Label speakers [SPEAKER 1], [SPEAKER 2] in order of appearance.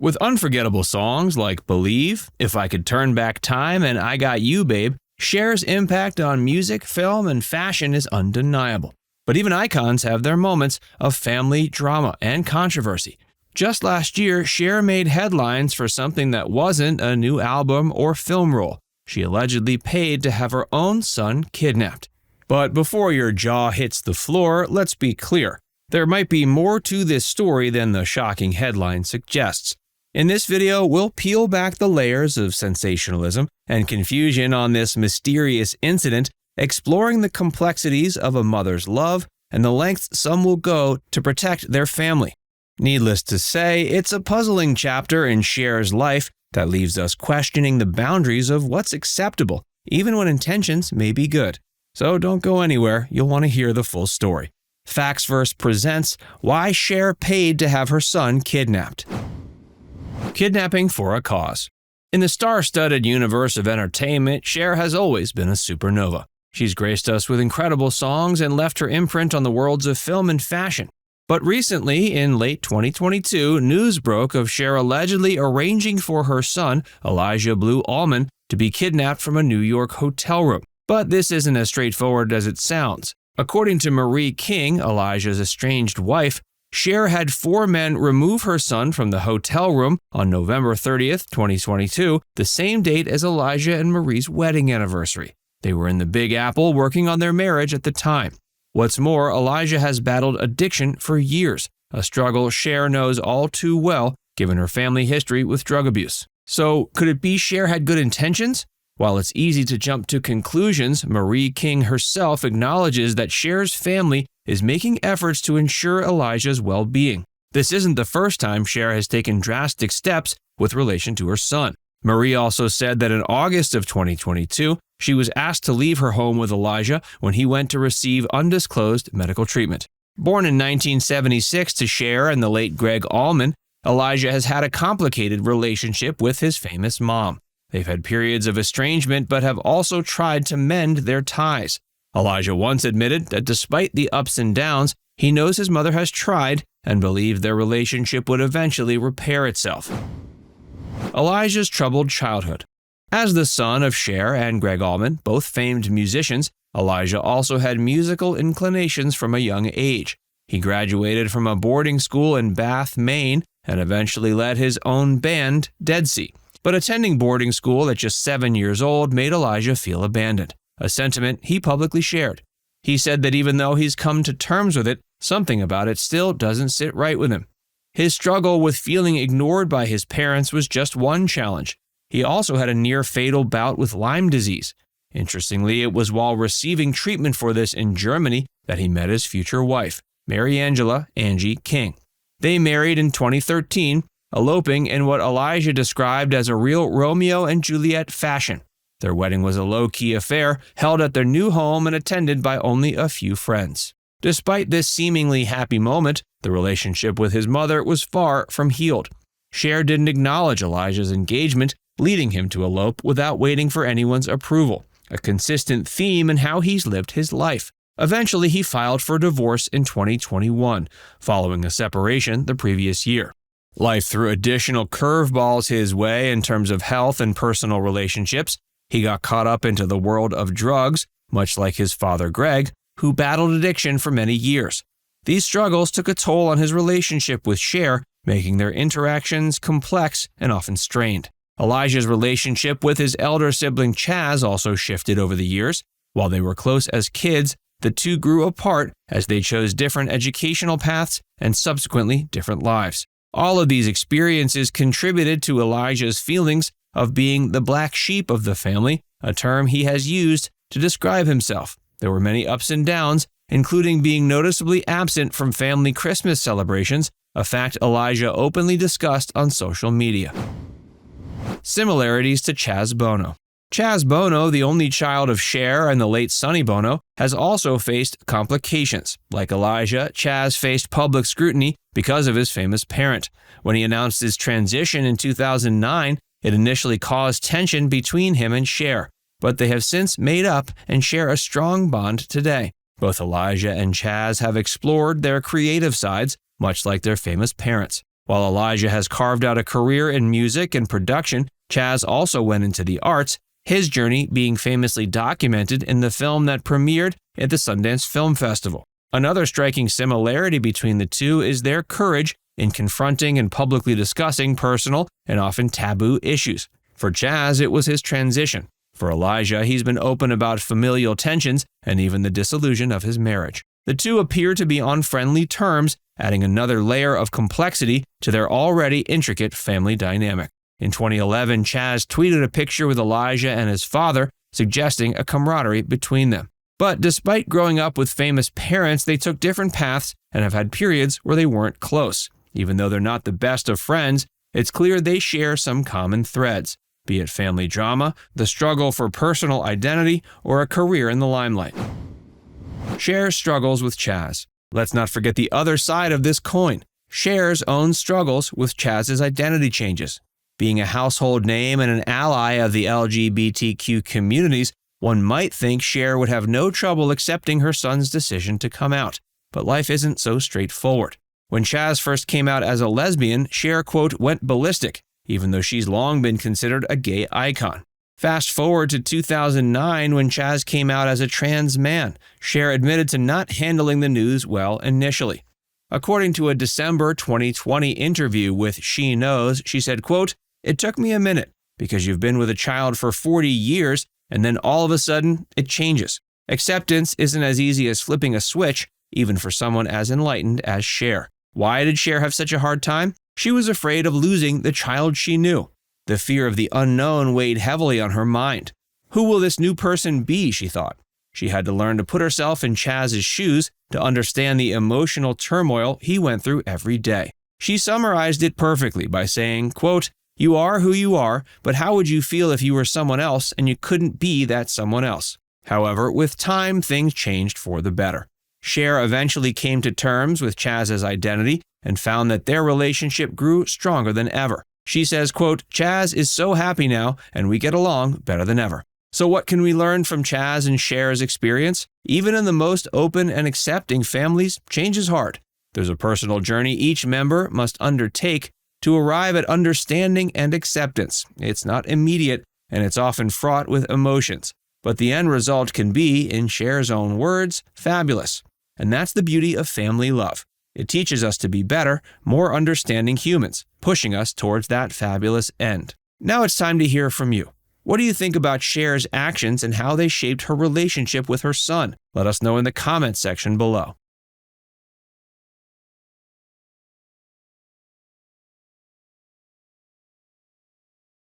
[SPEAKER 1] With unforgettable songs like Believe, If I Could Turn Back Time, and I Got You, Babe, Cher's impact on music, film, and fashion is undeniable. But even icons have their moments of family drama and controversy. Just last year, Cher made headlines for something that wasn't a new album or film role. She allegedly paid to have her own son kidnapped. But before your jaw hits the floor, let's be clear. There might be more to this story than the shocking headline suggests. In this video, we'll peel back the layers of sensationalism and confusion on this mysterious incident, exploring the complexities of a mother's love and the lengths some will go to protect their family. Needless to say, it's a puzzling chapter in Cher's life that leaves us questioning the boundaries of what's acceptable, even when intentions may be good. So don't go anywhere, you'll want to hear the full story. Facts Verse presents Why Cher Paid to Have Her Son Kidnapped. Kidnapping for a Cause. In the star-studded universe of entertainment, Cher has always been a supernova. She's graced us with incredible songs and left her imprint on the worlds of film and fashion. But recently, in late 2022, news broke of Cher allegedly arranging for her son, Elijah Blue Allman, to be kidnapped from a New York hotel room. But this isn't as straightforward as it sounds. According to Marie King, Elijah's estranged wife, Cher had 4 men remove her son from the hotel room on November 30th, 2022, the same date as Elijah and Marie's wedding anniversary. They were in the Big Apple working on their marriage at the time. What's more, Elijah has battled addiction for years, a struggle Cher knows all too well given her family history with drug abuse. So, could it be Cher had good intentions? While it's easy to jump to conclusions, Marie King herself acknowledges that Cher's family is making efforts to ensure Elijah's well-being. This isn't the first time Cher has taken drastic steps with relation to her son. Marie also said that in August of 2022, she was asked to leave her home with Elijah when he went to receive undisclosed medical treatment. Born in 1976 to Cher and the late Greg Allman, Elijah has had a complicated relationship with his famous mom. They've had periods of estrangement but have also tried to mend their ties. Elijah once admitted that despite the ups and downs, he knows his mother has tried and believed their relationship would eventually repair itself. Elijah's troubled childhood. As the son of Cher and Greg Allman, both famed musicians, Elijah also had musical inclinations from a young age. He graduated from a boarding school in Bath, Maine, and eventually led his own band, Dead Sea. But attending boarding school at just 7 years old made Elijah feel abandoned, a sentiment he publicly shared. He said that even though he's come to terms with it, something about it still doesn't sit right with him. His struggle with feeling ignored by his parents was just one challenge. He also had a near-fatal bout with Lyme disease. Interestingly, it was while receiving treatment for this in Germany that he met his future wife, Mary Angela Angie King. They married in 2013, eloping in what Elijah described as a real Romeo and Juliet fashion. Their wedding was a low-key affair held at their new home and attended by only a few friends. Despite this seemingly happy moment, the relationship with his mother was far from healed. Cher didn't acknowledge Elijah's engagement, leading him to elope without waiting for anyone's approval, a consistent theme in how he's lived his life. Eventually, he filed for divorce in 2021, following a separation the previous year. Life threw additional curveballs his way in terms of health and personal relationships. He got caught up into the world of drugs, much like his father Greg, who battled addiction for many years. These struggles took a toll on his relationship with Cher, making their interactions complex and often strained. Elijah's relationship with his elder sibling Chaz also shifted over the years. While they were close as kids, the two grew apart as they chose different educational paths and subsequently different lives. All of these experiences contributed to Elijah's feelings of being the black sheep of the family, a term he has used to describe himself. There were many ups and downs, including being noticeably absent from family Christmas celebrations, a fact Elijah openly discussed on social media. Similarities to Chaz Bono. Chaz Bono, the only child of Cher and the late Sonny Bono, has also faced complications. Like Elijah, Chaz faced public scrutiny because of his famous parent. When he announced his transition in 2009, it initially caused tension between him and Cher, but they have since made up and share a strong bond today. Both Elijah and Chaz have explored their creative sides, much like their famous parents. While Elijah has carved out a career in music and production, Chaz also went into the arts, his journey being famously documented in the film that premiered at the Sundance Film Festival. Another striking similarity between the two is their courage in confronting and publicly discussing personal and often taboo issues. For Chaz, it was his transition. For Elijah, he's been open about familial tensions and even the dissolution of his marriage. The two appear to be on friendly terms, adding another layer of complexity to their already intricate family dynamic. In 2011, Chaz tweeted a picture with Elijah and his father, suggesting a camaraderie between them. But despite growing up with famous parents, they took different paths and have had periods where they weren't close. Even though they're not the best of friends, it's clear they share some common threads, be it family drama, the struggle for personal identity, or a career in the limelight. Cher struggles with Chaz. Let's not forget the other side of this coin. Cher's own struggles with Chaz's identity changes. Being a household name and an ally of the LGBTQ communities, one might think Cher would have no trouble accepting her son's decision to come out. But life isn't so straightforward. When Chaz first came out as a lesbian, Cher, quote, went ballistic, even though she's long been considered a gay icon. Fast forward to 2009 when Chaz came out as a trans man. Cher admitted to not handling the news well initially. According to a December 2020 interview with She Knows, she said, quote, "It took me a minute because you've been with a child for 40 years and then all of a sudden it changes. Acceptance isn't as easy as flipping a switch, even for someone as enlightened as Cher." Why did Cher have such a hard time? She was afraid of losing the child she knew. The fear of the unknown weighed heavily on her mind. Who will this new person be, she thought. She had to learn to put herself in Chaz's shoes to understand the emotional turmoil he went through every day. She summarized it perfectly by saying, quote, "You are who you are, but how would you feel if you were someone else and you couldn't be that someone else?" However, with time, things changed for the better. Cher eventually came to terms with Chaz's identity and found that their relationship grew stronger than ever. She says, quote, "Chaz is so happy now and we get along better than ever." So what can we learn from Chaz and Cher's experience? Even in the most open and accepting families, change is hard. There's a personal journey each member must undertake to arrive at understanding and acceptance. It's not immediate and it's often fraught with emotions. But the end result can be, in Cher's own words, fabulous. And that's the beauty of family love. It teaches us to be better, more understanding humans, pushing us towards that fabulous end. Now it's time to hear from you. What do you think about Cher's actions and how they shaped her relationship with her son? Let us know in the comments section below.